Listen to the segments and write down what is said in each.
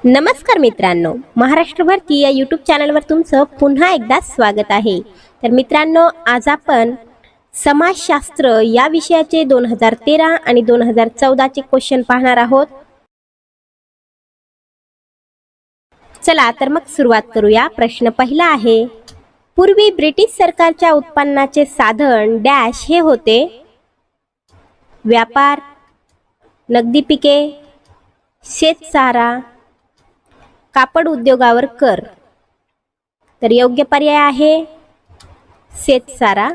नमस्कार मित्रांनो, महाराष्ट्र भरती या यूट्यूब चॅनलवर तुमचं पुन्हा एकदा स्वागत आहे. तर मित्रांनो, आज आपण समाजशास्त्र या विषयाचे 2013 आणि 2014 चे क्वेश्चन पाहणार आहोत. चला तर मग सुरुवात करूया. प्रश्न पहिला आहे, पूर्वी ब्रिटिश सरकारच्या उत्पन्नाचे साधन डॅश हे होते. व्यापार, नगदी पिके, शेतसारा, कापड उद्योगावर कर. तर योग्य पर्याय आहे शेतसारा.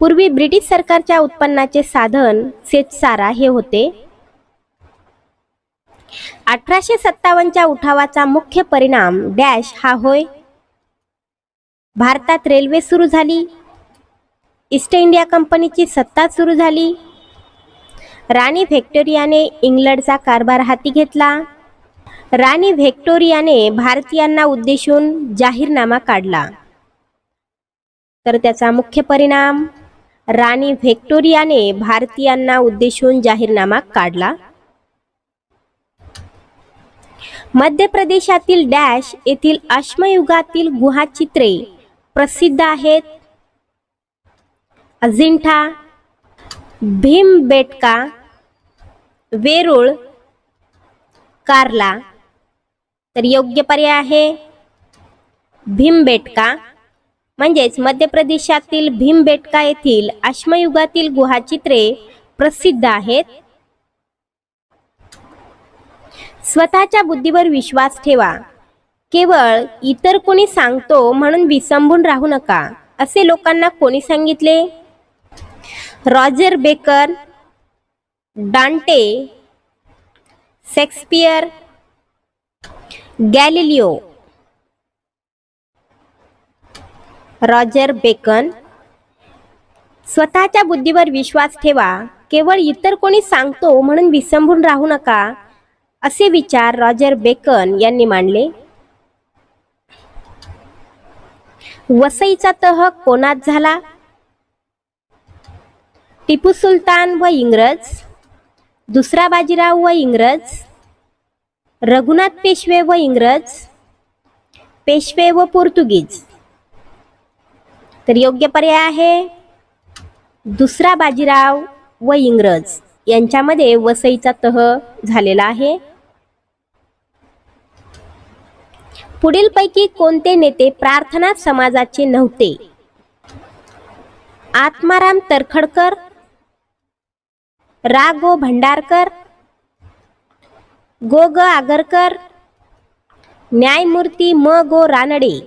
पूर्वी ब्रिटिश सरकारच्या उत्पन्नाचे साधन शेतसारा हे होते. 1857च्या उठावाचा मुख्य परिणाम डॅश हा होय. भारतात रेल्वे सुरू झाली. ईस्ट इंडिया कंपनीची सत्ता सुरू झाली. राणी व्हिक्टोरियाने इंग्लंडचा कारभार हाती घेतला. राणी व्हिक्टोरियाने भारतीयांना उद्देशून जाहीरनामा काढला. तर त्याचा मुख्य परिणाम, राणी व्हिक्टोरियाने भारतीयांना उद्देशून जाहीरनामा काढला. मध्य प्रदेशातील डॅश येथील अश्मयुगातील गुहाचित्रे प्रसिद्ध आहेत. अजिंठा, भीमबेटका, वेरूळ, कार्ला. तर योग्य पर्याय आहे भीमबेटका. म्हणजेच मध्य प्रदेशातील भीमबेटका येथील अश्मयुगातील गुहाचित्रे प्रसिद्ध आहेत. स्वतःच्या बुद्धीवर विश्वास ठेवा. केवळ इतर कोणी सांगतो म्हणून विसंबून राहू नका, असे लोकांना कोणी सांगितले? Roger Bacon, Dante, Shakespeare, Galileo. Roger Bacon. स्वतःच्या बुद्धीवर विश्वास ठेवा, केवळ इतर कोणी सांगतो म्हणून विसंबून राहू नका, असे विचार रॉजर बेकन यांनी मांडले. वसईचा तह कोणात झाला? टिपू सुलतान व इंग्रज, दुसरा बाजीराव व इंग्रज, रघुनाथ पेशवे व इंग्रज, पेशवे व पोर्तुगीज. तर योग्य पर्याय आहे दुसरा बाजीराव व इंग्रज यांच्यामध्ये वसईचा तह झालेला आहे. पुढीलपैकी कोणते नेते प्रार्थना समाजाचे नव्हते? आत्माराम तरखडकर, रा गो भंडारकर, गो ग आगरकर, न्यायमूर्ती म गो रानडे.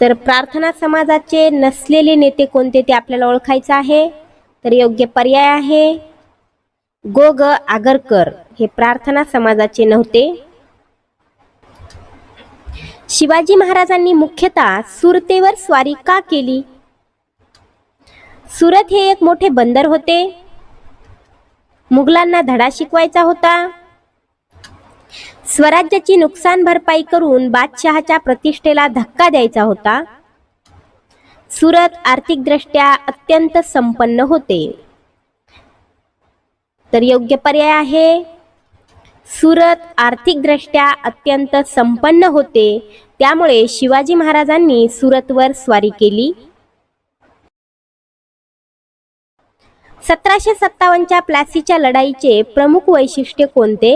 तर प्रार्थना समाजाचे नसलेले नेते कोणते ते आपल्याला ओळखायचं आहे. तर योग्य पर्याय आहे गो ग आगरकर, हे प्रार्थना समाजाचे नव्हते. शिवाजी महाराजांनी मुख्यतः सुरतेवर स्वारी का केली? सुरत हे एक मोठे बंदर होते. मुघलांना धडा शिकवायचा होता. स्वराज्याची नुकसान भरपाई करून बादशहाच्या प्रतिष्ठेला धक्का द्यायचा होता. सुरत आर्थिकदृष्ट्या अत्यंत संपन्न होते. तर योग्य पर्याय आहे सुरत आर्थिकदृष्ट्या अत्यंत संपन्न होते, त्यामुळे शिवाजी महाराजांनी सुरतवर स्वारी केली. 1757च्या प्लासीच्या लढाईचे प्रमुख वैशिष्ट्य कोणते?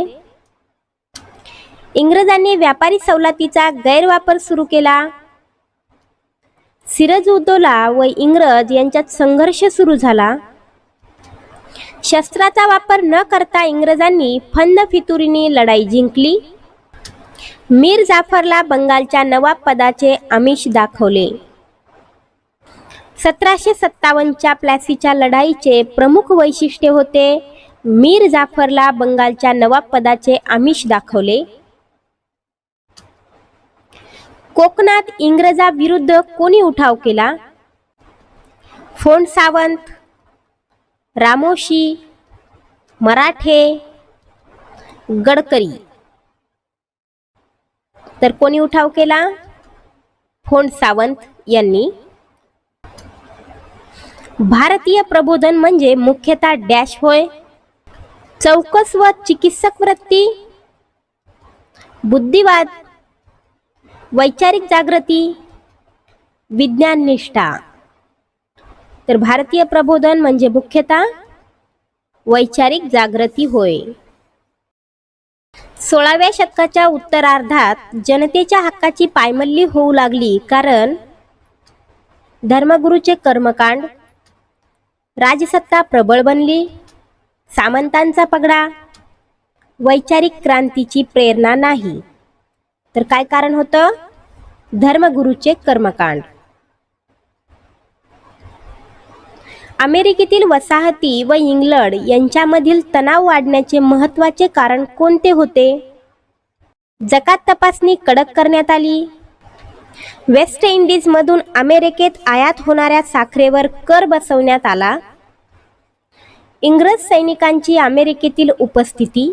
इंग्रजांनी व्यापारी सवलतीचा गैरवापर सुरू केला. सिराजुद्दौला व इंग्रज यांच्यात संघर्ष सुरू झाला. शस्त्राचा वापर न करता इंग्रजांनी फंद फितुरीने लढाई जिंकली. मीर जाफरला बंगालच्या नवाब पदाचे आमिष दाखवले. 1757च्या प्लासीच्या लढाईचे प्रमुख वैशिष्ट्य होते मीर जाफरला बंगालच्या नवाब पदाचे आमिष दाखवले. कोकणात इंग्रजाविरुद्ध कोणी उठाव केला? फोंड सावंत, रामोशी, मराठे, गडकरी. तर कोणी उठाव केला? फोंड सावंत यांनी. भारतीय प्रबोधन म्हणजे मुख्यतः डॅश होय. चौकस व चिकित्सक वृत्ती, बुद्धिवाद, वैचारिक जागृती, विज्ञान निष्ठा. तर भारतीय प्रबोधन म्हणजे मुख्यतः वैचारिक जागृती होय. 16व्या शतकाच्या उत्तरार्धात जनतेच्या हक्काची पायमल्ली होऊ लागली, कारण धर्मगुरूचे कर्मकांड, राजसत्ता प्रबळ बनली, सामंतांचा पगडा, वैचारिक क्रांतीची प्रेरणा नाही. तर काय कारण होतं? धर्मगुरूचे कर्मकांड. अमेरिकेतील वसाहती व इंग्लंड यांच्यामधील तणाव वाढण्याचे महत्त्वाचे कारण कोणते होते? जकात तपासणी कडक करण्यात आली. वेस्ट इंडिजमधून अमेरिकेत आयात होणाऱ्या साखरेवर कर बसवण्यात आला. इंग्रज सैनिकांची अमेरिकेतील उपस्थिती.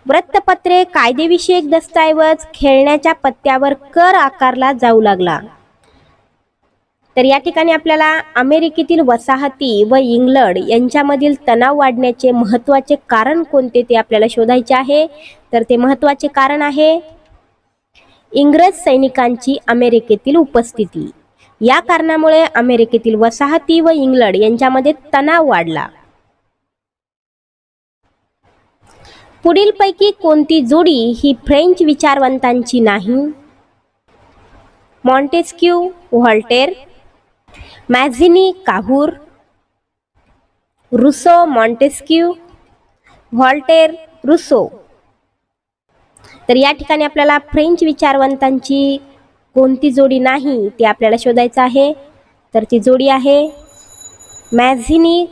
वृत्तपत्रे, कायदेविषयक दस्तऐवज, खेळण्याच्या पत्त्यावर कर आकारला जाऊ लागला. तर या ठिकाणी आपल्याला अमेरिकेतील वसाहती व इंग्लंड यांच्यामधील तणाव वाढण्याचे महत्त्वाचे कारण कोणते ते आपल्याला शोधायचे आहे. तर ते महत्त्वाचे कारण आहे इंग्रज सैनिकांची अमेरिकेतील उपस्थिती. या कारणामुळे अमेरिकेतील वसाहती व इंग्लंड यांच्यामध्ये तणाव वाढला. पुढीलपैकी कोणती जोडी ही फ्रेंच विचारवंतांची नाही? Montesquieu, Voltaire, Mazzini, Cavour, Rousseau, Montesquieu, Voltaire, Rousseau. तर या ठिकाणी आपल्याला फ्रेंच विचारवंतांची कोणती जोडी नाही ते आपल्याला शोधायचं आहे. तर ती जोडी आहे मॅझिनी,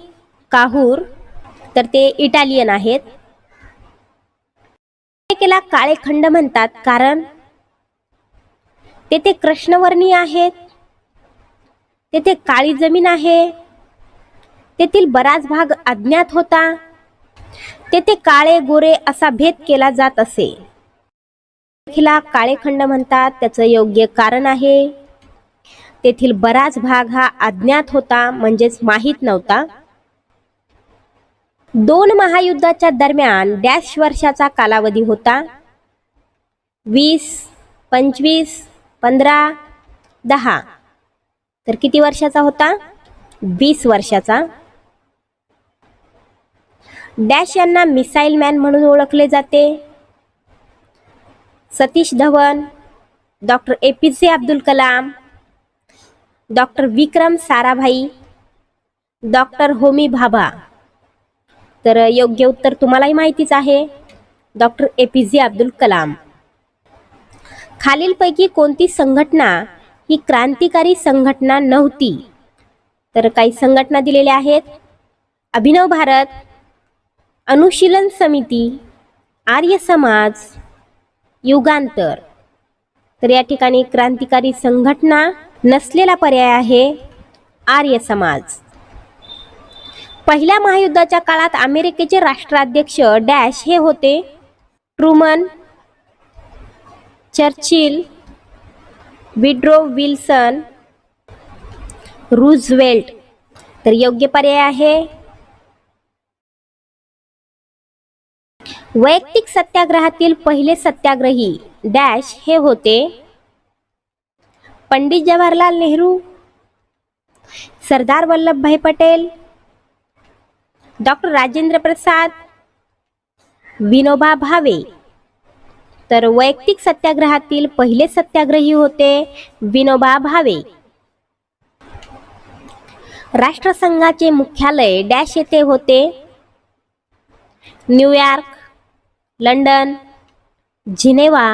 काहूर. तर ते इटालियन आहेत. अमेरिकेला काळे खंड म्हणतात कारण तेथे कृष्णवर्णीय आहेत, तेथे काळी जमीन आहे, तेथील बराच भाग अज्ञात होता, तेथे काळे गोरे असा भेद केला जात असे. अमेरिकेला काळे खंड म्हणतात, त्याचं योग्य कारण आहे तेथील बराच भाग हा अज्ञात होता, म्हणजेच माहीत नव्हता. 2 महायुद्धाच्या दरम्यान डॅश वर्षाचा कालावधी होता? 20, 25, 15, 10. तर किती वर्षाचा होता? 20 वर्षाचा. डॅश यांना मिसाईल मॅन म्हणून ओळखले जाते. Satish Dhawan, doctor APJ Abdul Kalam, doctor Vikram Sarabhai, doctor Homi Bhabha. तर योग्य उत्तर तुम्हालाही माहितीच आहे, डॉक्टर APJ अब्दुल कलाम. खालीलपैकी कोणती संघटना ही क्रांतिकारी संघटना नव्हती? तर काही संघटना दिलेल्या आहेत: अभिनव भारत, अनुशीलन समिती, आर्य समाज, युगांतर. तर या ठिकाणी क्रांतिकारी संघटना नसलेला पर्याय आहे आर्य समाज. पहिल्या महायुद्धाच्या काळात अमेरिकेचे राष्ट्राध्यक्ष डॅश हे होते? Truman, Churchill, withdraw Wilson, Roosevelt. तर योग्य पर्याय आहे वैयक्तिक सत्याग्रहातील पहिले सत्याग्रही डॅश हे होते? पंडित जवाहरलाल नेहरू, सरदार वल्लभभाई पटेल, डॉक्टर राजेंद्र प्रसाद, विनोबा भावे. तर वैयक्तिक सत्याग्रहातील पहिले सत्याग्रही होते विनोबा भावे. राष्ट्रसंघाचे मुख्यालय डॅश येथे होते? New York, London, Geneva,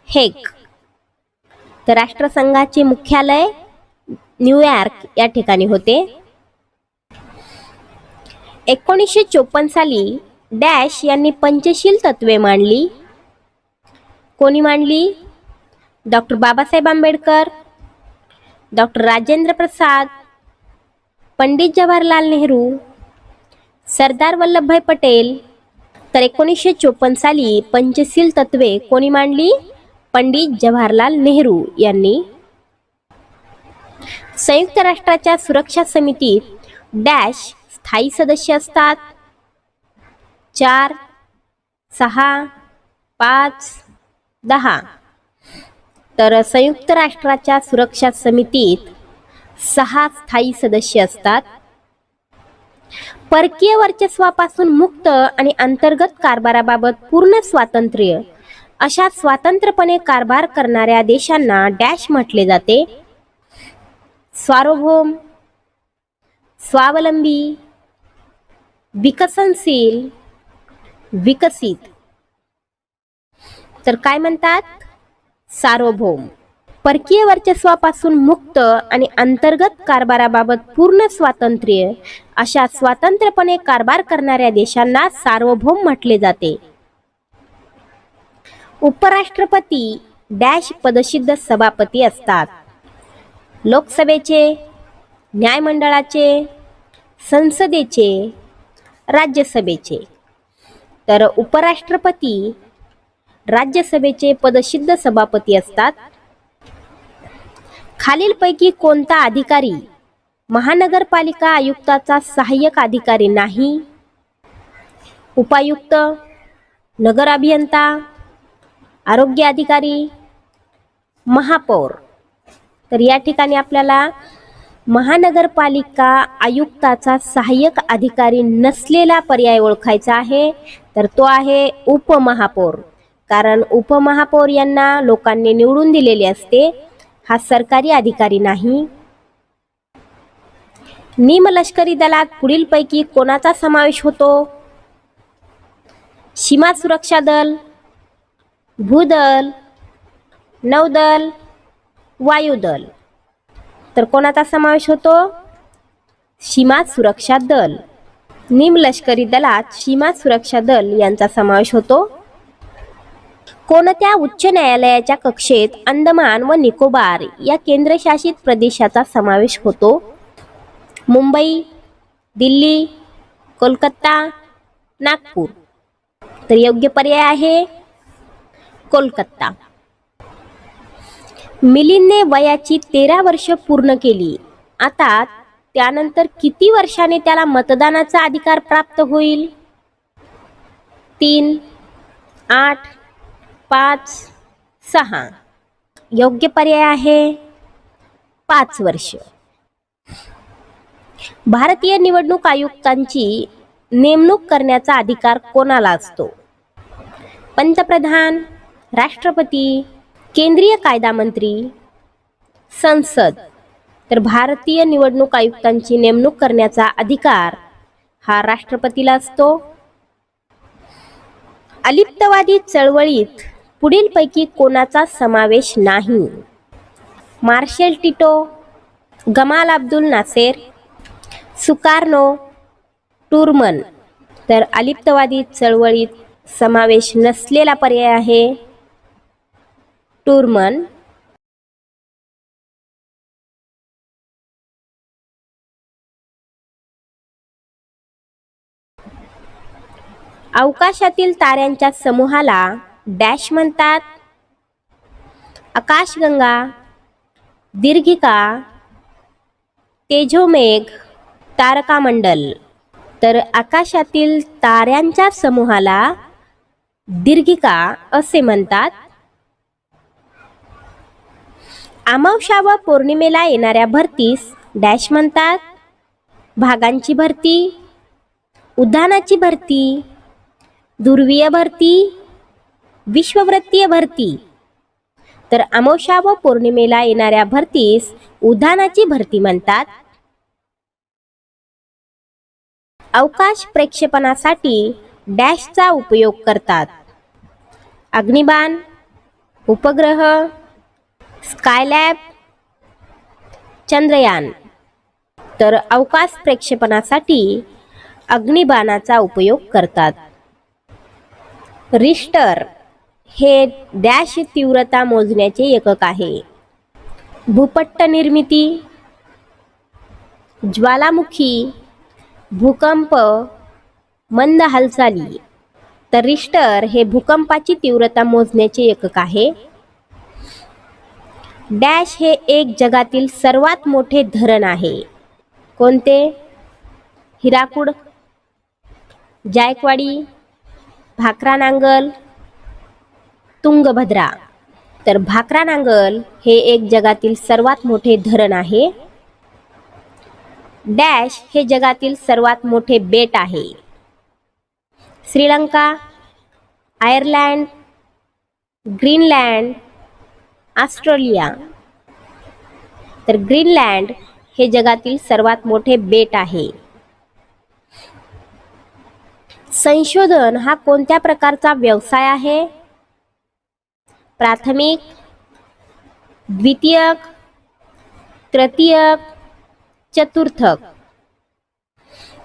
Hague. तर राष्ट्रसंघाचे मुख्यालय न्यूयॉर्क या ठिकाणी होते. 1954 साली डॅश यांनी पंचशील तत्वे मांडली. कोणी मांडली? Doctor Babasaheb Ambedkar, doctor Rajendra Prasad, Pandit Jawaharlal Nehru, Sardar Vallabhbhai Patel. तर 1954 साली पंचशील तत्वे कोणी मांडली? पंडित जवाहरलाल नेहरू यांनी. संयुक्त राष्ट्राच्या सुरक्षा समितीत डॅश स्थायी सदस्य असतात? 4, 6, 5, 10. तर संयुक्त राष्ट्राच्या सुरक्षा समितीत 6 स्थायी सदस्य असतात. परकीय वर्चस्वापासून मुक्त आणि अंतर्गत कारभाराबाबत पूर्ण स्वातंत्र्य अशा स्वतंत्रपणे कारभार करणाऱ्या देशांना डॅश म्हटले जाते. सार्वभौम, स्वावलंबी, विकसनशील, विकसित. तर काय म्हणतात? सार्वभौम. परकीय वर्चस्वापासून मुक्त आणि अंतर्गत कारभाराबाबत पूर्ण स्वातंत्र्य अशा स्वतंत्रपणे कारभार करणाऱ्या देशांना सार्वभौम म्हटले जाते. उपराष्ट्रपती डॅश पदसिद्ध सभापती असतात. लोकसभेचे, न्यायमंडळाचे, संसदेचे, राज्यसभेचे. तर उपराष्ट्रपती राज्यसभेचे पदसिद्ध सभापती असतात. खालीलपैकी कोणता अधिकारी महानगरपालिका आयुक्ताचा सहाय्यक अधिकारी नाही? उपायुक्त, नगर अभियंता, आरोग्य अधिकारी, महापौर. तर या ठिकाणी आपल्याला महानगरपालिका आयुक्ताचा सहाय्यक अधिकारी नसलेला पर्याय ओळखायचा आहे. तर तो आहे उपमहापौर. कारण उपमहापौर यांना लोकांनी निवडून दिलेले असते. हा सरकारी अधिकारी नाही. निमलष्करी दलात पुढीलपैकी कोणाचा समावेश होतो? सीमा सुरक्षा दल, भूदल, नौदल, वायुदल. तर कोणाचा समावेश होतो? सीमा सुरक्षा दल. निमलष्करी दलात सीमा सुरक्षा दल यांचा समावेश होतो. कोणत्या उच्च न्यायालयाच्या कक्षेत अंदमान व निकोबार या केंद्रशासित प्रदेशाचा समावेश होतो? मुंबई, दिल्ली, कोलकाता, नागपूर. तर योग्य पर्याय आहे कोलकाता. मिलिंदने वयाची 13 वर्ष पूर्ण केली. आता त्यानंतर किती वर्षाने त्याला मतदानाचा अधिकार प्राप्त होईल? 3, 8, 5, 6. योग्य पर्याय आहे 5 वर्ष. भारतीय निवडणूक आयुक्तांची नेमणूक करण्याचा अधिकार कोणाला असतो? पंतप्रधान, राष्ट्रपती, केंद्रीय कायदा मंत्री, संसद. तर भारतीय निवडणूक आयुक्तांची नेमणूक करण्याचा अधिकार हा राष्ट्रपतीला असतो. अलिप्तवादी चळवळीत पुढीलपैकी कोणाचा समावेश नाही? Marshal Tito, Gamal Abdel Nasser, Sukarno, Truman. तर अलिप्तवादी चळवळीत समावेश नसलेला पर्याय आहे टूरमन. अवकाशातील ताऱ्यांच्या समूहाला डॅश म्हणतात? आकाशगंगा, दीर्घिका, तेजोमेघ, तारकामंडल. तर आकाशातील ताऱ्यांच्या समूहाला दीर्घिका असे म्हणतात. अमावस्या व पौर्णिमेला येणाऱ्या भरतीस डॅश म्हणतात? भागांची भरती, उद्यानाची भरती, ध्रुवीय भरती, विश्ववृत्तीय भरती. तर अमावस्या व पौर्णिमेला येणाऱ्या भरतीस उद्यानाची भरती म्हणतात. अवकाश प्रक्षेपणासाठी डॅशचा उपयोग करतात? अग्निबाण, उपग्रह, स्कायलॅब, चंद्रयान. तर अवकाश प्रक्षेपणासाठी अग्निबाणाचा उपयोग करतात. रिश्टर हे डॅश तीव्रता मोजण्याचे एकक आहे? भूपट्ट निर्मिती, ज्वालामुखी, भूकंप, मंद हालचाली. तर रिश्टर हे भूकंपाची तीव्रता मोजण्याचे एकक आहे. डॅश हे एक जगातील सर्वात मोठे धरण आहे. कोणते? हिराकूड, जायकवाडी, भाकरा नांगल, तुंगभद्रा. तर भाकरा नांगल हे एक जगातील सर्वात मोठे धरण आहे. डॅश हे जगातील सर्वात मोठे बेट आहे. Sri Lanka, Ireland, Greenland, Australia. तर ग्रीनलँड हे जगातील सर्वात मोठे बेट आहे. संशोधन हा कोणत्या प्रकारचा व्यवसाय आहे? प्राथमिक, द्वितीयक, तृतीयक, चतुर्थक.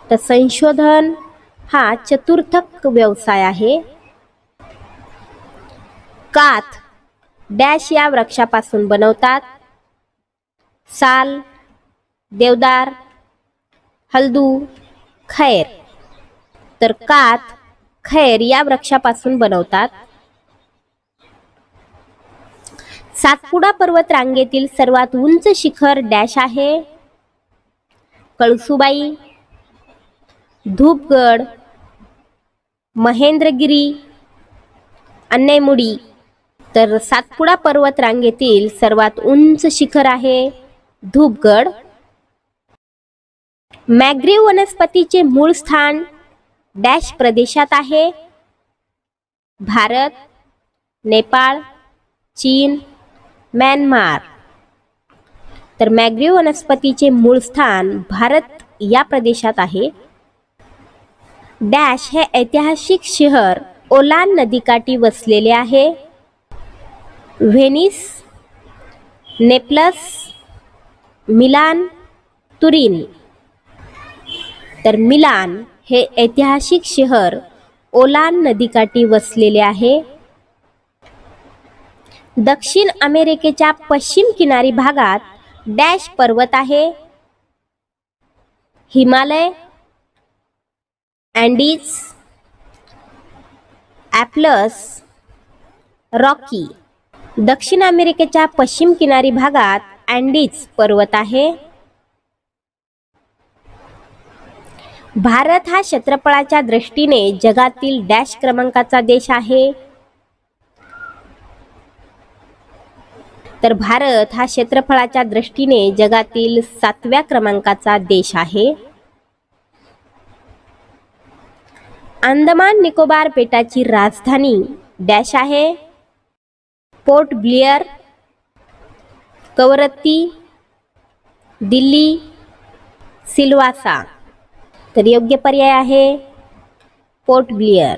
तर संशोधन हा चतुर्थक व्यवसाय आहे. काथ डॅश या वृक्षापासून बनवतात. साल, देवदार, हलदू, खैर. तर काथ खैर या वृक्षापासून बनवतात. सातपुडा पर्वत रांगेतील सर्वात उंच शिखर डॅश आहे. कळसुबाई, धूपगड, महेंद्रगिरी, अन्नैमुडी. तर सातपुडा पर्वत रांगेतील सर्वात उंच शिखर आहे धूपगड. मॅग्रीव वनस्पतीचे मूळ स्थान डॅश प्रदेशात आहे. भारत, नेपाळ, चीन, म्यानमार. तर मॅग्रीव वनस्पतीचे मूळ स्थान भारत या प्रदेशात आहे. डॅश हे ऐतिहासिक शहर ओलान नदीकाठी वसलेले आहे. Venice, Naples, Milan, Turin. तर मिलान हे ऐतिहासिक शहर ओलान नदीकाठी वसलेले आहे. दक्षिण अमेरिकेच्या पश्चिम किनारी भागात डॅश पर्वत आहे. Himalaya, Andes, atlas, Rocky. दक्षिण अमेरिकेच्या पश्चिम किनारी भागात अँडीज पर्वत आहे. भारत हा क्षेत्रफळाच्या दृष्टीने जगातील डॅश क्रमांकाचा देश आहे. तर भारत हा क्षेत्रफळाच्या दृष्टीने जगातील 7व्या क्रमांकाचा देश आहे. अंदमान निकोबार बेटाची राजधानी डॅश आहे. पोर्ट ब्लेअर, कवरत्ती, दिल्ली, सिल्वासा. तर योग्य पर्याय आहे पोर्ट ब्लेअर.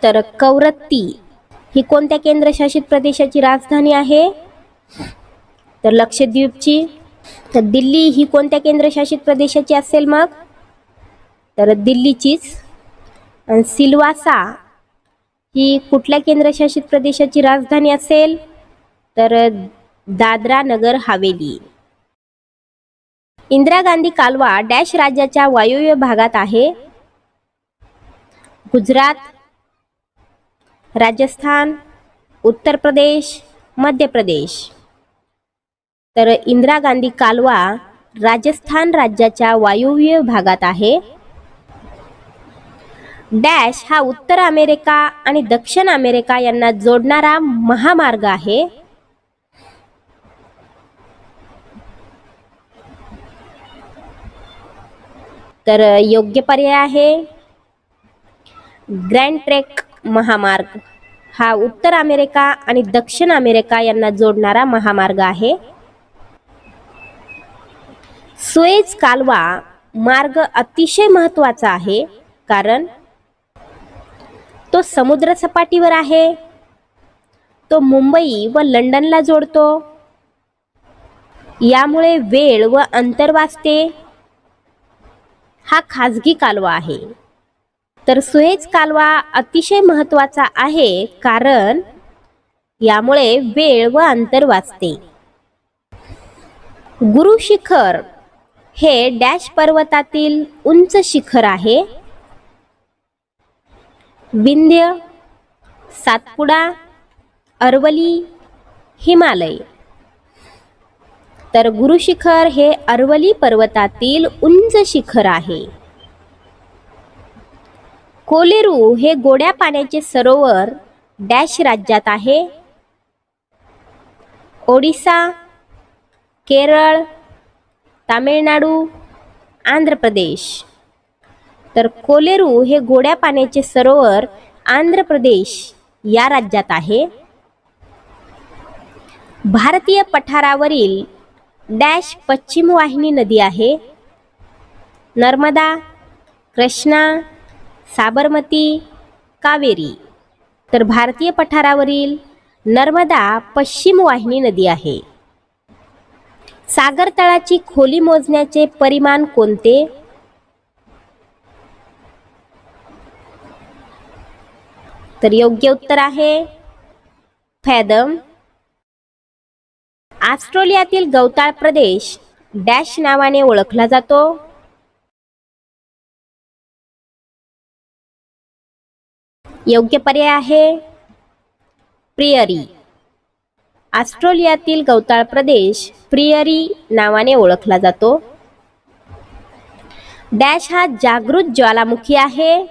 तर कवरत्ती ही कोणत्या केंद्रशासित प्रदेशाची राजधानी आहे? तर लक्षद्वीपची. तर दिल्ली ही कोणत्या केंद्रशासित प्रदेशाची असेल मग? तर दिल्लीचीच. आणि सिल्वासा ही कुठल्या केंद्रशासित प्रदेशाची राजधानी असेल? तर दादरा नगर हवेली. इंदिरा गांधी कालवा डॅश राज्याच्या वायव्य भागात आहे. गुजरात, राजस्थान, उत्तर प्रदेश, मध्य प्रदेश. तर इंदिरा गांधी कालवा राजस्थान राज्याच्या वायव्य भागात आहे. डॅश हा उत्तर अमेरिका आणि दक्षिण अमेरिका यांना जोडणारा महामार्ग आहे. तर योग्य पर्याय आहे ग्रँड ट्रेक महामार्ग. हा उत्तर अमेरिका आणि दक्षिण अमेरिका यांना जोडणारा महामार्ग आहे. सुएझ कालवा मार्ग अतिशय महत्त्वाचा आहे कारण तो समुद्र सपाटीवर आहे. तो मुंबई व लंडनला जोडतो. यामुळे वेळ व अंतर वाचते. हा खाजगी कालवा आहे. तर सुएझ कालवा अतिशय महत्त्वाचा आहे कारण यामुळे वेळ व अंतर वाचते. गुरु शिखर हे डॅश पर्वतातील उंच शिखर आहे. विंध्य, सातपुडा, अरवली, हिमालय. तर गुरु शिखर हे अरवली पर्वतातील उंच शिखर आहे. कोलेरू हे गोड्या पाण्याचे सरोवर डॅश राज्यात आहे? ओडिसा, केरळ, तामिळनाडू, आंध्र प्रदेश. तर कोलेरू हे गोड्या पाण्याचे सरोवर आंध्र प्रदेश या राज्यात आहे. भारतीय पठारावरील डॅश पश्चिम वाहिनी नदी आहे? नर्मदा, कृष्णा, साबरमती, कावेरी. तर भारतीय पठारावरील नर्मदा पश्चिम वाहिनी नदी आहे. सागर तळाची खोली मोजण्याचे परिमाण कोणते? तर योग्य उत्तर आहे फॅदम. ऑस्ट्रेलियातील गवताळ प्रदेश डॅश नावाने ओळखला जातो? योग्य पर्याय आहे प्रियरी. ऑस्ट्रेलियातील गवताळ प्रदेश प्रियरी नावाने ओळखला जातो. डॅश हा जागृत ज्वालामुखी आहे?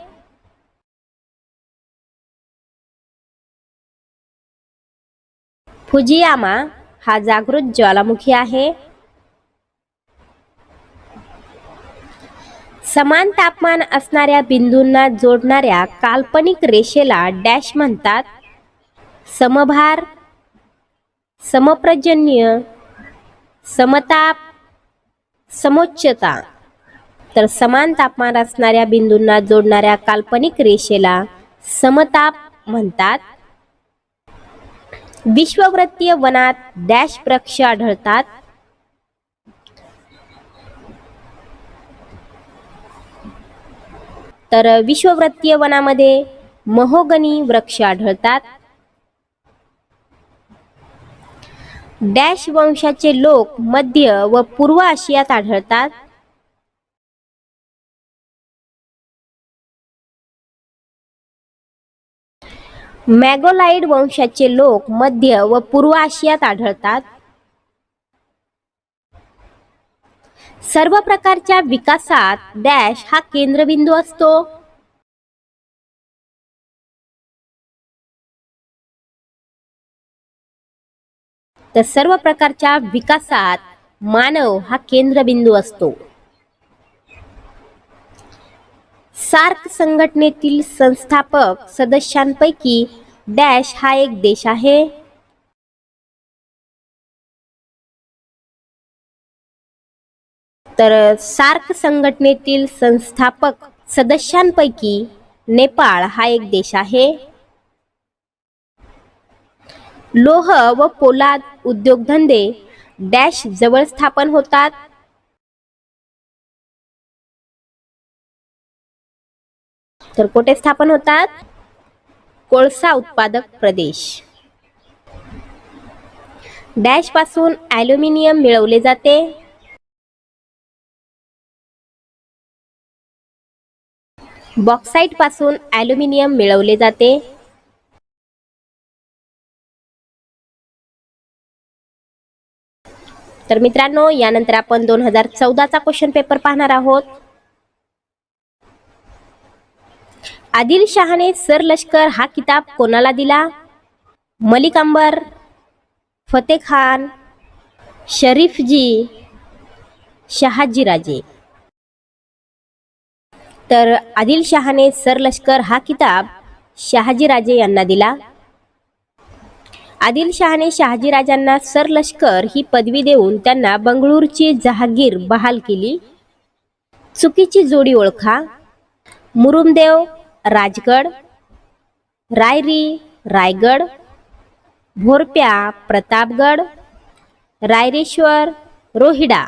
फुजियामा हा जागृत ज्वालामुखी आहे. समान तापमान असणाऱ्या बिंदूंना जोडणाऱ्या काल्पनिक रेषेला डॅश म्हणतात? समभार, समप्रजन्य, समताप, समोच्चता. तर समान तापमान असणाऱ्या बिंदूंना जोडणाऱ्या काल्पनिक रेषेला समताप म्हणतात. विश्ववृत्तीय वनात डॅश वृक्ष आढळतात? तर विश्ववृत्तीय वनामध्ये महोगनी वृक्ष आढळतात. डॅश वंशाचे लोक मध्य व पूर्व आशियात आढळतात? मॅगोलाइड वंशाचे लोक मध्य व पूर्व आशियात आढळतात. सर्व प्रकारच्या विकासात डॅश हा केंद्रबिंदू असतो? तर सर्व प्रकारच्या विकासात मानव हा केंद्रबिंदू असतो. सार्क संघटनेतील संस्थापक सदस्यांपैकी डॅश हा एक देश आहे? तर सार्क संघटनेतील संस्थापक सदस्यांपैकी नेपाळ हा एक देश आहे. लोह व पोलाद उद्योगधंदे डॅश जवळ स्थापन होतात? तर कुठे स्थापन होतात? कोळसा उत्पादक प्रदेश. डॅश पासून ॲल्युमिनियम मिळवले जाते? बॉक्साइट पासून ॲल्युमिनियम मिळवले जाते. तर मित्रांनो, यानंतर आपण 2014 चा क्वेश्चन पेपर पाहणार आहोत. आदिलशहाने सरलष्कर हा किताब कोणाला दिला? मलिक अंबर, फतेह खान, शरीफजी, शहाजीराजे. तर आदिलशहाने सरलष्कर हा किताब शहाजीराजे यांना दिला. आदिलशहाने शहाजीराजांना सरलष्कर ही पदवी देऊन त्यांना बंगळूरची जहागीर बहाल केली. चुकीची जोडी ओळखा. मुरुमदेव राजगड, रायरी रायगड, भोरप्या प्रतापगड, रायरेश्वर रोहिडा.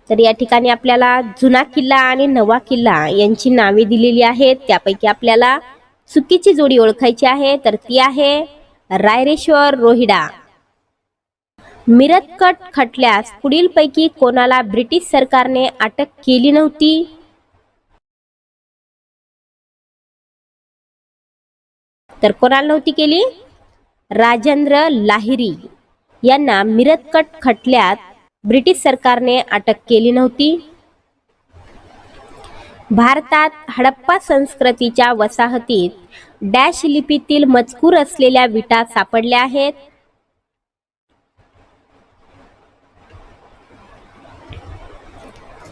तर या ठिकाणी आपल्याला जुना किल्ला आणि नवा किल्ला यांची नावे दिलेली आहेत. त्यापैकी आपल्याला चुकीची जोडी ओळखायची आहे, तर ती आहे रायरेश्वर रोहिडा. मिरतकट खटल्यास पुढीलपैकी कोणाला ब्रिटिश सरकारने अटक केली नव्हती? तर कोणाला नव्हती केली? राजेंद्र लाहिरी यांना मिरतकट खटल्यात ब्रिटिश सरकारने अटक केली नव्हती. भारतात हडप्पा संस्कृतीच्या वसाहतीत डॅश लिपीतील मजकूर असलेल्या विटा सापडल्या आहेत.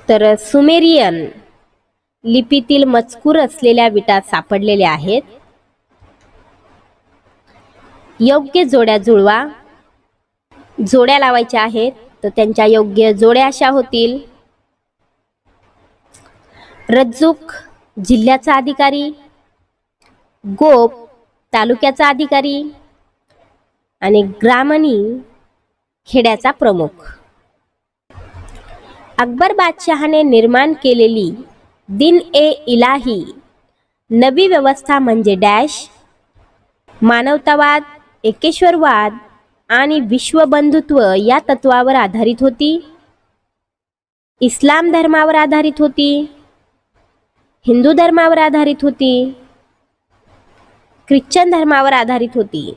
तर सुमेरियन लिपीतील मजकूर असलेल्या विटा सापडलेल्या आहेत. योग्य जोड्या जुळवा. जोड्या लावायच्या आहेत तर त्यांच्या योग्य जोड्या अशा होतील: रज्जुक जिल्ह्याचा अधिकारी, गोप तालुक्याचा अधिकारी आणि ग्रामणी खेड्याचा प्रमुख. अकबर बादशहाने निर्माण केलेली दिन ए इलाही नवी व्यवस्था म्हणजे डॅश. मानवतावाद, एकेश्वरवाद आणि विश्वबंधुत्व या तत्वावर आधारित होती. इस्लाम धर्मावर आधारित होती. हिंदू धर्मावर आधारित होती. ख्रिश्चन धर्मावर आधारित होती.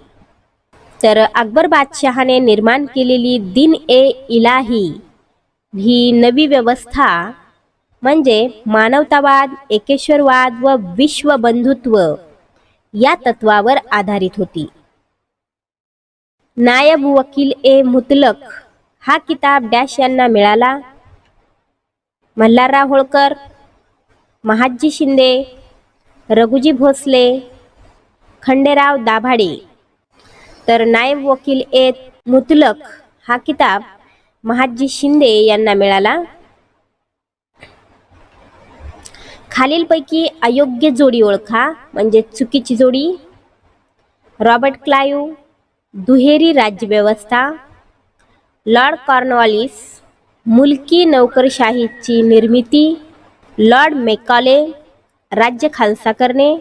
तर अकबर बादशहाने निर्माण केलेली दिन ए इलाही ही नवी व्यवस्था म्हणजे मानवतावाद, एकेश्वरवाद व विश्वबंधुत्व या तत्वावर आधारित होती. नायब वकील ए मुतलक हा किताब डॅश यांना मिळाला. मल्हारराव होळकर, महादजी शिंदे, रघुजी भोसले, खंडेराव दाभाडे. तर नायब वकील ए मुतलक हा किताब महादजी शिंदे यांना मिळाला. खालीलपैकी अयोग्य जोडी ओळखा म्हणजे चुकीची जोडी: रॉबर्ट क्लाइव्ह, दुहेरी राज्यव्यवस्था, लॉर्ड कॉर्नवॉलिस, मुलकी नोकरशाहीची निर्मिती, लॉर्ड मेकॉले, राज्य खालसा करणे,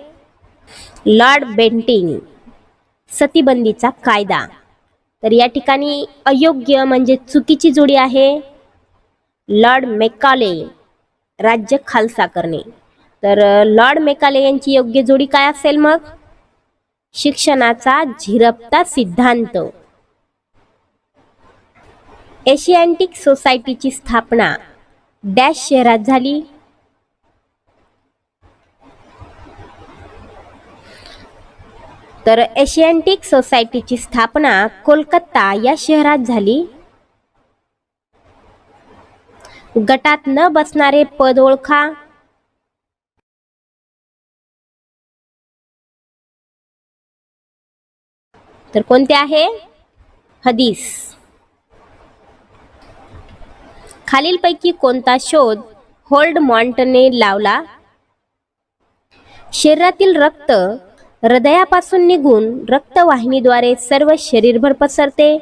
लॉर्ड बेंटिंग, सतीबंदीचा कायदा. तर या ठिकाणी अयोग्य म्हणजे चुकीची जोडी आहे लॉर्ड मेकॉले, राज्य खालसा करणे. तर लॉर्ड मेकॉले यांची योग्य जोडी काय असेल मग? शिक्षणाचा झिरपता सिद्धांत. एशियाटिक सोसायटीची स्थापना डॅश शहरात झाली. तर एशियाटिक सोसायटीची स्थापना कोलकाता या शहरात झाली. गटात न बसणारे पद ओळखा. तर कोणते आहे? हदीस. खालीलपैकी कोणता शोध होल्डमॉन्टने लावला? शरीरातील रक्त हृदयापासून निघून रक्तवाहिनीद्वारे सर्व शरीरभर पसरते.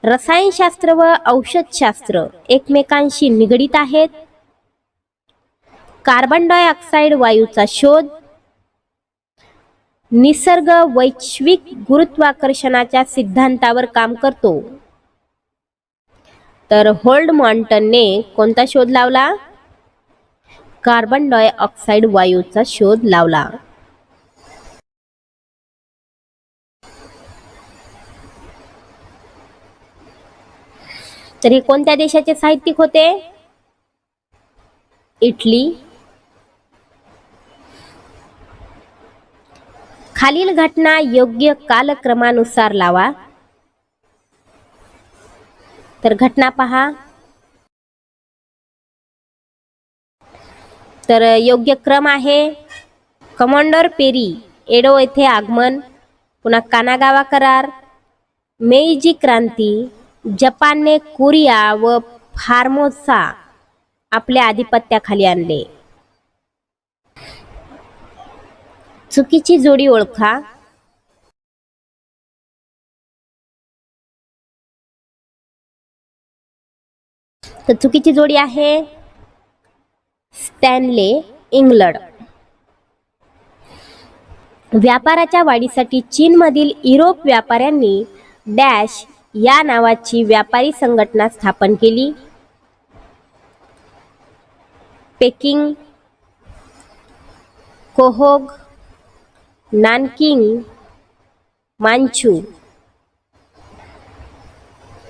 रसायनशास्त्र व औषधशास्त्र एकमेकांशी निगडीत आहेत. कार्बन डायऑक्साईड वायूचा शोध. निसर्ग वैश्विक गुरुत्वाकर्षणाच्या सिद्धांतावर काम करतो. तर होल्डमॉन्टने कोणता शोध लावला? कार्बन डायऑक्साईड वायूचा शोध लावला. तर हे कोणत्या देशाचे साहित्यिक होते? इटली. खालील घटना योग्य कालक्रमानुसार लावा. तर घटना पहा. तर योग्य क्रम आहे कमांडर पेरी एडो येथे आगमन, पुन्हा कानागावा करार, मेईजी क्रांती, जपानने कोरिया व फॉर्मोसा आपल्या आधिपत्याखाली आणले. चुकीची जोडी ओळखा. तर चुकीची जोडी आहे स्टॅनले इंग्लंड. व्यापाराच्या वाढीसाठी चीनमधील युरोप व्यापाऱ्यांनी डॅश या नावाची व्यापारी संघटना स्थापन केली. पेकिंग, कोहोग, नानकिंग, मांचू.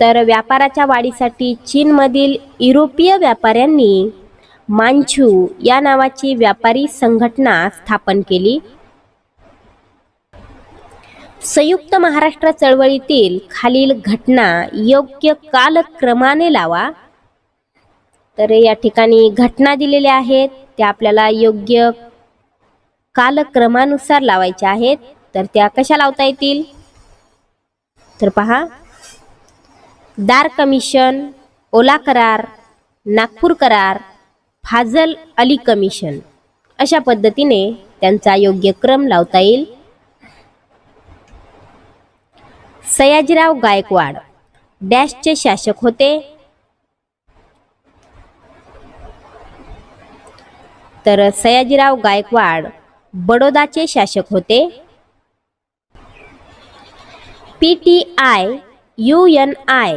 तर व्यापाराच्या वाढीसाठी चीनमधील युरोपीय व्यापाऱ्यांनी मांझू या नावाची व्यापारी संघटना स्थापन केली. संयुक्त महाराष्ट्र चळवळीतील खालील घटना योग्य कालक्रमाने लावा. तर या ठिकाणी घटना दिलेल्या आहेत, त्या आपल्याला योग्य कालक्रमानुसार लावायच्या आहेत. तर त्या कशा लावता येतील? तर पहा, दार कमिशन, ओला करार, नागपूर करार, फाजल अली कमिशन, अशा पद्धतीने त्यांचा योग्य क्रम लावता येईल. सयाजीराव गायकवाड डॅशचे शासक होते. तर सयाजीराव गायकवाड बडोदाचे शासक होते. PTI, UNI,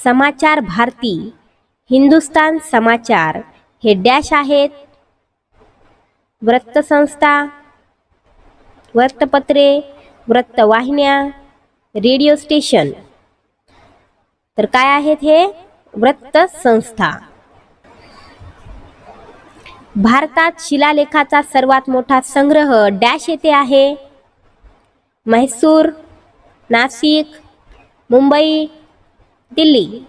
समाचार भारती, हिंदुस्तान समाचार हे डॅश आहेत. वृत्तसंस्था, वृत्तपत्रे, वृत्तवाहिन्या, रेडिओ स्टेशन. तर काय आहेत हे? वृत्तसंस्था. भारतात शिलालेखाचा सर्वात मोठा संग्रह डॅश येथे आहे. म्हैसूर, नाशिक, मुंबई, दिल्ली.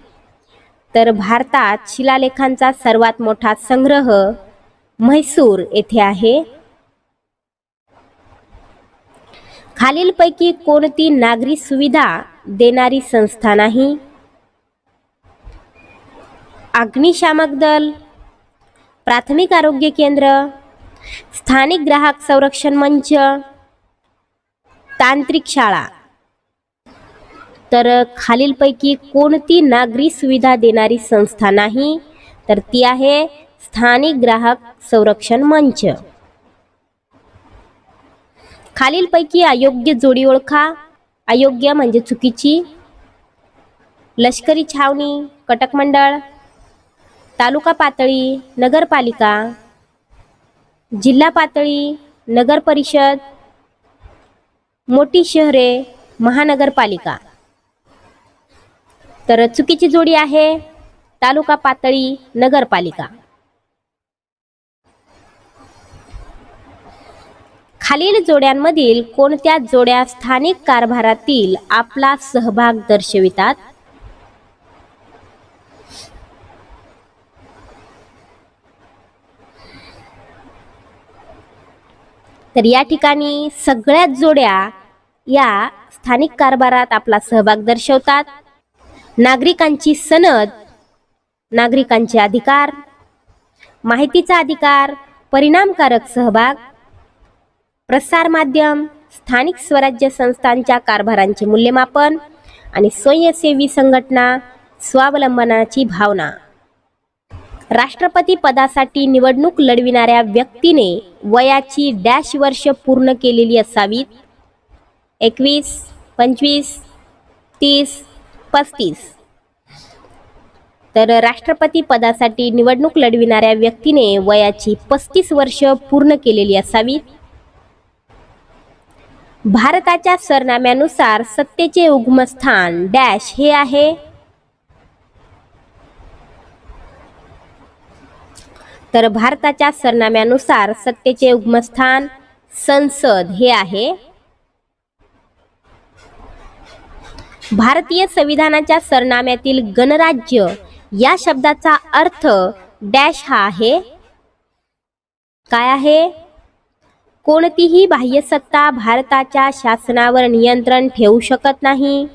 तर भारतात शिलालेखांचा सर्वात मोठा संग्रह म्हैसूर येथे आहे. खालीलपैकी कोणती नागरी सुविधा देणारी संस्था नाही? अग्निशामक दल, प्राथमिक आरोग्य केंद्र, स्थानिक ग्राहक संरक्षण मंच, तांत्रिक शाळा. तर खालीलपैकी कोणती नागरी सुविधा देणारी संस्था नाही? तर ती आहे स्थानिक ग्राहक संरक्षण मंच. खालीलपैकी अयोग्य जोडी ओळखा. अयोग्य म्हणजे चुकीची. लष्करी छावणी, कटक मंडळ, तालुका पातळी, नगरपालिका, जिल्हा पातळी, नगर परिषद, मोठी शहरे, महानगरपालिका. तर चुकीची जोडी आहे तालुका पातळी, नगरपालिका. खालील जोड्यांमधील कोणत्या जोड्या स्थानिक कारभारातील आपला सहभाग दर्शवितात? तर या ठिकाणी सगळ्याच जोड्या या स्थानिक कारभारात आपला सहभाग दर्शवतात. नागरिकांची सनद, नागरिकांचे अधिकार, माहितीचा अधिकार, परिणामकारक सहभाग, प्रसार माध्यम, स्थानिक स्वराज्य संस्थांच्या कारभारांचे मूल्यमापन आणि स्वयंसेवी संघटना, स्वावलंबनाची भावना. राष्ट्रपती पदासाठी निवडणूक लढविणाऱ्या व्यक्तीने वयाची डॅश वर्ष पूर्ण केलेली असावीत. 21, 25, 30, 35. तर राष्ट्रपती पदासाठी निवडणूक लढविणाऱ्या व्यक्तीने वयाची 35 वर्ष पूर्ण केलेली असावीत. भारताच्या सरनाम्यानुसार सत्तेचे उगमस्थान डॅश हे आहे. तर भारताच्या सरनाम्यानुसार सत्तेचे उगमस्थान संसद हे आहे. भारतीय संविधानाच्या सरनाम्यातील गणराज्य या शब्दाचा अर्थ डॅश हा आहे. काय आहे? कोणतीही बाह्य सत्ता भारताच्या शासनावर नियंत्रण ठेवू शकत नाही.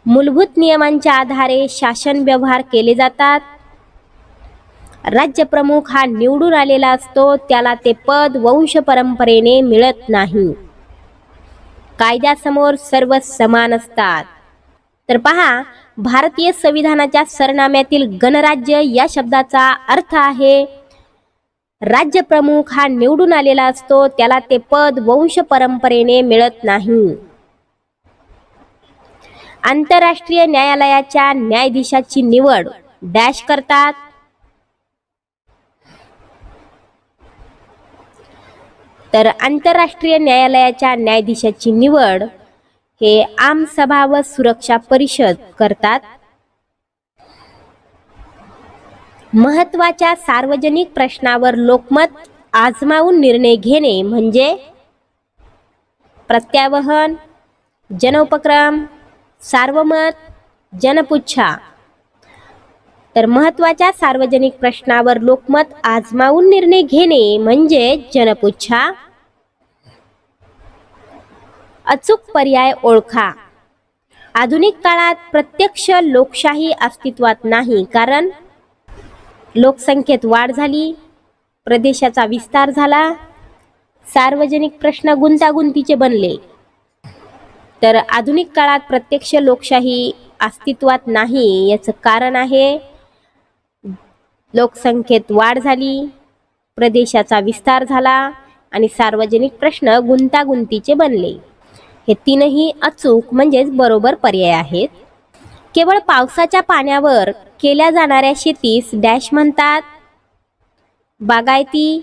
मूलभूत नियमांच्या आधारे शासन व्यवहार केले जातात. राज्यप्रमुख हा निवडून आलेला असतो, त्याला ते पद वंश परंपरेने मिळत नाही. कायद्यासमोर सर्व समान असतात. तर पहा, भारतीय संविधानाच्या सरनाम्यातील गणराज्य या शब्दाचा अर्थ आहे राज्यप्रमुख हा निवडून आलेला असतो, त्याला ते पद वंश परंपरेने मिळत नाही. आंतरराष्ट्रीय न्यायालयाच्या न्यायाधीशाची निवड डॅश करतात. तर आंतरराष्ट्रीय न्यायालयाच्या न्यायाधीशाची निवड हे आमसभा व सुरक्षा परिषद करतात. महत्त्वाच्या सार्वजनिक प्रश्नावर लोकमत आजमावून निर्णय घेणे म्हणजे प्रत्यावहन, जनउपक्रम, सार्वमत, जनपुच्छा. तर महत्त्वाच्या सार्वजनिक प्रश्नावर लोकमत आजमावून निर्णय घेणे म्हणजे जनपुच्छा. अचूक पर्याय ओळखा. आधुनिक काळात प्रत्यक्ष लोकशाही अस्तित्वात नाही, कारण लोकसंख्येत वाढ झाली, प्रदेशाचा विस्तार झाला, सार्वजनिक प्रश्न गुंतागुंतीचे बनले. तर आधुनिक काळात प्रत्यक्ष लोकशाही अस्तित्वात नाही याचं कारण आहे लोकसंख्येत वाढ झाली, प्रदेशाचा विस्तार झाला आणि सार्वजनिक प्रश्न गुंतागुंतीचे बनले. हे तीनही अचूक म्हणजेच बरोबर पर्याय आहेत. केवळ पावसाच्या पाण्यावर केल्या जाणाऱ्या शेतीस डॅश म्हणतात. बागायती,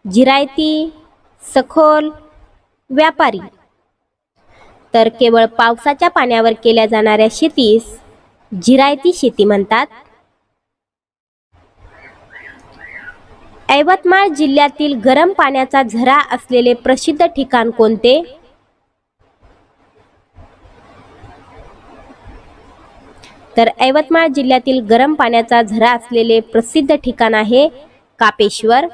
जिरायती, सखोल, व्यापारी. तर केवळ पावसाच्या पाण्यावर केल्या जाणाऱ्या शेतीस जिरायती शेती म्हणतात. यवतमाळ जिल्ह्यातील गरम पाण्याचा झरा असलेले प्रसिद्ध ठिकाण कोणते? तर यवतमाळ जिल्ह्यातील गरम पाण्याचा झरा असलेले प्रसिद्ध ठिकाण आहे कापेश्वर.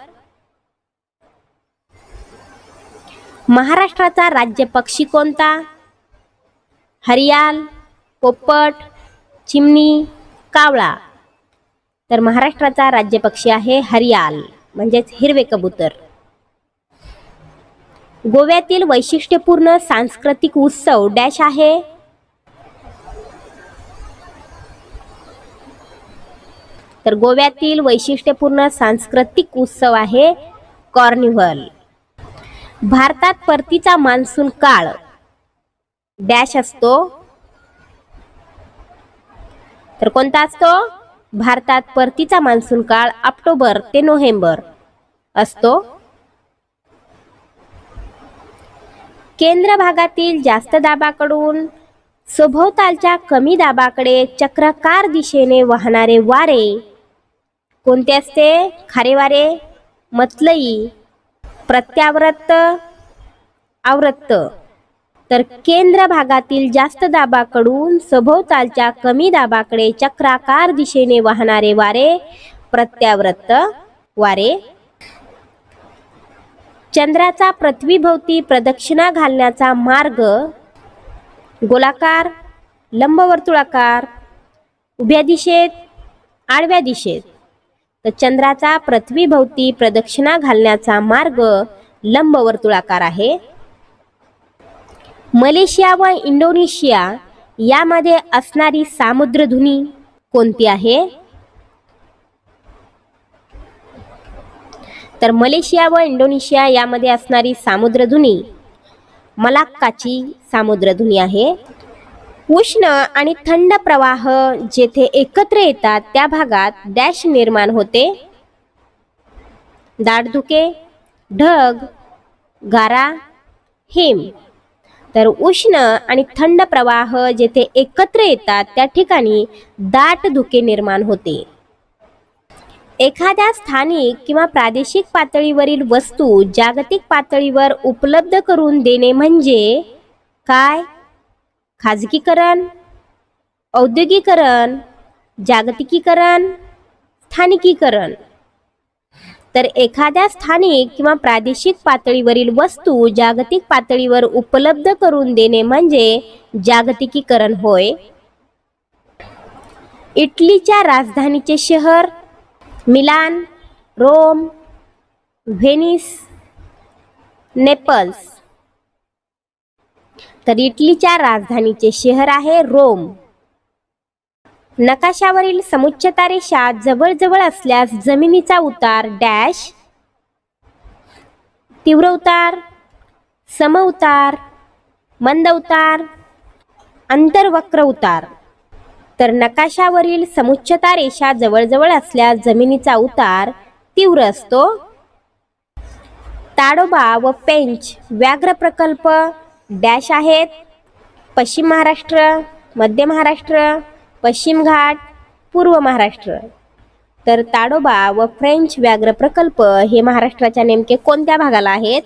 महाराष्ट्राचा राज्य पक्षी कोणता? हरियाल, पोपट, चिमणी, कावळा. तर महाराष्ट्राचा राज्य पक्षी आहे हरियाल म्हणजेच हिरवे कबूतर. गोव्यातील वैशिष्ट्यपूर्ण सांस्कृतिक उत्सव डॅश आहे. तर गोव्यातील वैशिष्ट्यपूर्ण सांस्कृतिक उत्सव आहे कार्निव्हल. भारतात परतीचा मान्सून काळ डॅश असतो. तर कोणता असतो? भारतात परतीचा मान्सून काळ ऑक्टोबर ते नोव्हेंबर असतो. केंद्र भागातील जास्त दाबाकडून सभोवतालच्या कमी दाबाकडे चक्राकार दिशेने वाहणारे वारे कोणते असते? खारे वारे, मतलई, प्रत्यावर्त, आवर्त. तर केंद्र भागातील जास्त दाबाकडून सभोवतालच्या कमी दाबाकडे चक्राकार दिशेने वाहणारे वारे प्रत्यावर्त वारे. चंद्राचा पृथ्वीभोवती प्रदक्षिणा घालण्याचा मार्ग गोलाकार, लंबवर्तुळाकार, उभ्या दिशेत, आडव्या दिशेत. तर चंद्राचा पृथ्वीभोवती प्रदक्षिणा घालण्याचा मार्ग लंबवर्तुळाकार आहे. मलेशिया व इंडोनेशिया यामध्ये असणारी सामुद्रधुनी कोणती आहे? तर मलेशिया व इंडोनेशिया यामध्ये असणारी सामुद्रधुनी मलाक्काची सामुद्रधुनी आहे. उष्ण आणि थंड प्रवाह जेथे एकत्र येतात त्या भागात डॅश निर्माण होते. दाटधुके, ढग, गारा, हिम. तर उष्ण आणि थंड प्रवाह जेथे एकत्र येतात त्या ठिकाणी दाट धुके निर्माण होते. एखाद्या स्थानिक किंवा प्रादेशिक पातळीवरील वस्तू जागतिक पातळीवर उपलब्ध करून देणे म्हणजे काय? खाजगीकरण, औद्योगिकरण, जागतिकीकरण, स्थानिकीकरण. तर एखाद्या स्थानिक किंवा प्रादेशिक पातळीवरील वस्तू जागतिक पातळीवर उपलब्ध करून देणे म्हणजे जागतिकीकरण होय. इटलीच्या राजधानीचे शहर मिलान, रोम, व्हेनिस, नेपल्स. तर इटलीच्या राजधानीचे शहर आहे रोम. नकाशावरील समुच्चता रेषा जवळजवळ असल्यास जमिनीचा उतार डॅश. तीव्र उतार, सम उतार, मंद उतार, अंतर्वक्र उतार. तर नकाशावरील समुच्चता रेषा जवळजवळ असल्यास जमिनीचा उतार तीव्र असतो. ताडोबा व पेंच व्याघ्र प्रकल्प डॅश आहेत. पश्चिम महाराष्ट्र, मध्य महाराष्ट्र, पश्चिम घाट, पूर्व महाराष्ट्र. तर ताडोबा व फ्रेंच व्याघ्र प्रकल्प हे महाराष्ट्राच्या नेमके कोणत्या भागाला आहेत?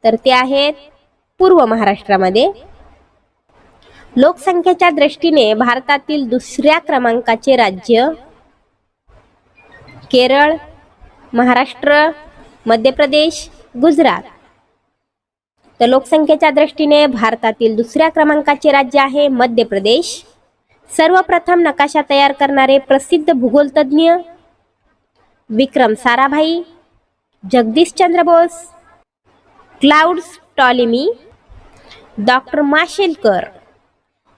तर ते आहेत पूर्व महाराष्ट्रामध्ये. लोकसंख्येच्या दृष्टीने भारतातील दुसऱ्या क्रमांकाचे राज्य? केरळ, महाराष्ट्र, मध्य प्रदेश, गुजरात. तर लोकसंख्येच्या दृष्टीने भारतातील दुसऱ्या क्रमांकाचे राज्य आहे मध्य प्रदेश. सर्वप्रथम नकाशा तयार करणारे प्रसिद्ध भूगोलतज्ञ? Vikram Sarabhai, Jagadishchandra Bose, Claudius Ptolemy, doctor Mashelkar.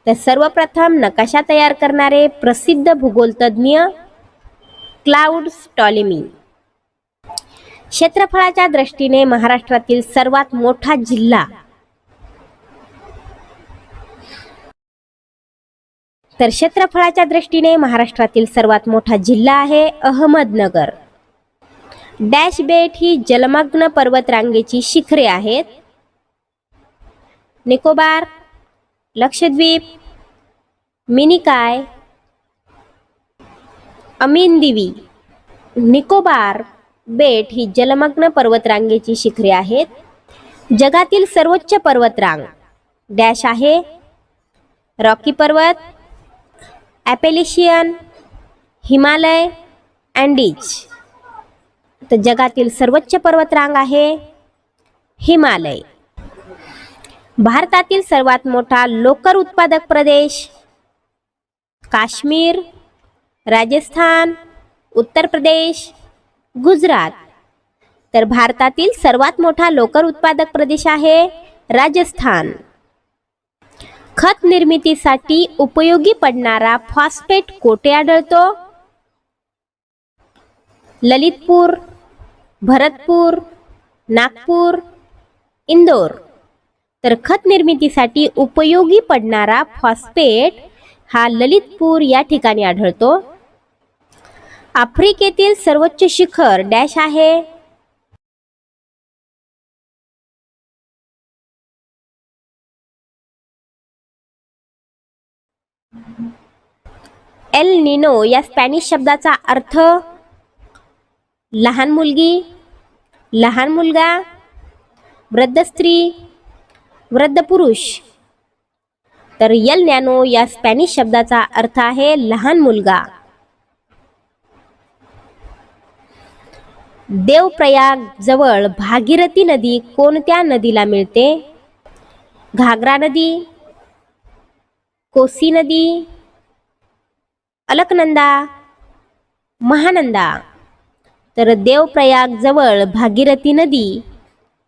तर सर्वप्रथम नकाशा तयार करणारे प्रसिद्ध भूगोलतज्ञ क्लाउड्स टॉलेमी. क्षेत्रफळाच्या दृष्टीने महाराष्ट्रातील सर्वात मोठा जिल्हा? तर क्षेत्रफळाच्या दृष्टीने महाराष्ट्रातील सर्वात मोठा जिल्हा आहे अहमदनगर. डॅश बेट ही जलमग्न पर्वतरांगेची शिखरे आहेत? निकोबार, लक्षद्वीप, मिनिकॉय, अमिनदिवी. निकोबार बेट ही जलमग्न पर्वतरांगेची शिखरे आहेत. जगातील सर्वोच्च पर्वतरांग डॅश आहे? रॉकी पर्वत, ॲपेलिशियन, हिमालय, अँडीज. तर जगातील सर्वोच्च पर्वतरांग आहे हिमालय. भारतातील सर्वात मोठा लोकर उत्पादक प्रदेश? काश्मीर, राजस्थान, उत्तर प्रदेश, गुजरात. तर भारतातील सर्वात मोठा लोकर उत्पादक प्रदेश आहे राजस्थान. खत निर्मितीसाठी उपयोगी पडणारा फॉस्फेट कोठे आढळतो? ललितपूर, भरतपूर, नागपूर, इंदोर. तर खत निर्मितीसाठी उपयोगी पडणारा फॉस्फेट हा ललितपूर या ठिकाणी आढळतो. आफ्रिकेतील सर्वोच्च शिखर डॅश आहे? एल निनो या स्पॅनिश शब्दाचा अर्थ? लहान मुलगी, लहान मुलगा, वृद्ध स्त्री, वृद्ध पुरुष. तर एल नॅनो या स्पॅनिश शब्दाचा अर्थ आहे लहान मुलगा. देवप्रयाग जवळ भागीरथी नदी कोणत्या नदीला मिळते? घागरा नदी, कोसी नदी, अलकनंदा, महानंदा. तर देवप्रयाग जवळ भागीरथी नदी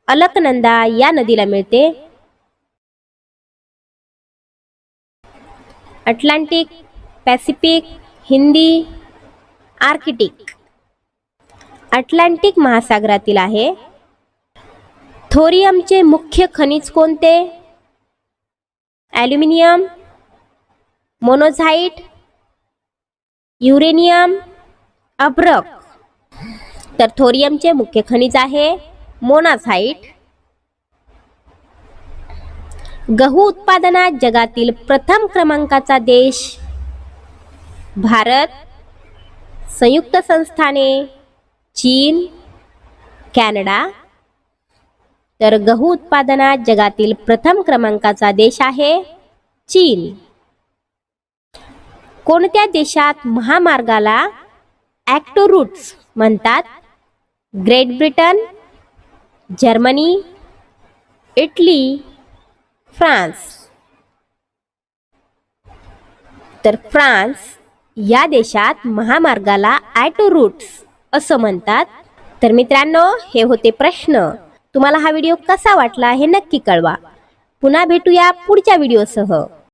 अलकनंदा या नदीला मिळते. Atlantic, Pacific, Hindi, Arctic. Atlantic महासागरातील आहे. थोरियमचे मुख्य खनिज कोणते? ॲल्युमिनियम, मोनोझाईट, युरेनियम, अभ्रक. तर थोरियमचे मुख्य खनिज आहे मोनाझाईट. गहू उत्पादनात जगातील प्रथम क्रमांकाचा देश? भारत, संयुक्त संस्थाने, चीन, कॅनडा. तर गहू उत्पादनात जगातील प्रथम क्रमांकाचा देश आहे चीन. कोणत्या देशात महामार्गाला ॲक्टोरूट्स म्हणतात? Great Britain, Germany, Italy, France. तर फ्रान्स या देशात महामार्गाला ॲटोरूट्स असं म्हणतात. तर मित्रांनो, हे होते प्रश्न. तुम्हाला हा व्हिडिओ कसा वाटला हे नक्की कळवा. पुन्हा भेटूया पुढच्या व्हिडिओसह.